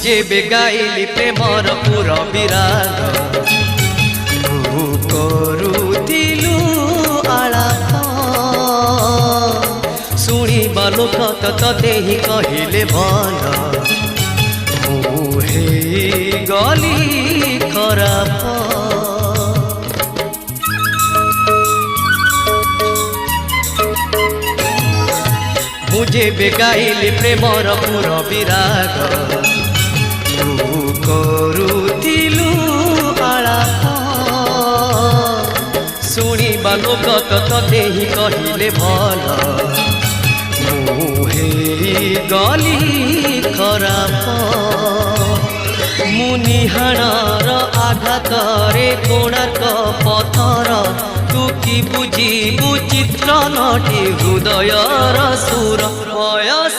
जेबे गाइली प्रेमर पुर विराग तू करुथिलु आलाप शुणिबा लोक तते ही कहिले भल मुहे गली खराब जेबे गाइली प्रेमर पुर विराग तू करुथिलु आलाप शुणिबा लोक तते ही कहिले भल मुहे गली खराब मुनिहाणर आघातरे कोणार्क पथर तू कि बुझिबु चित्र नटी हृदयर सुर बयस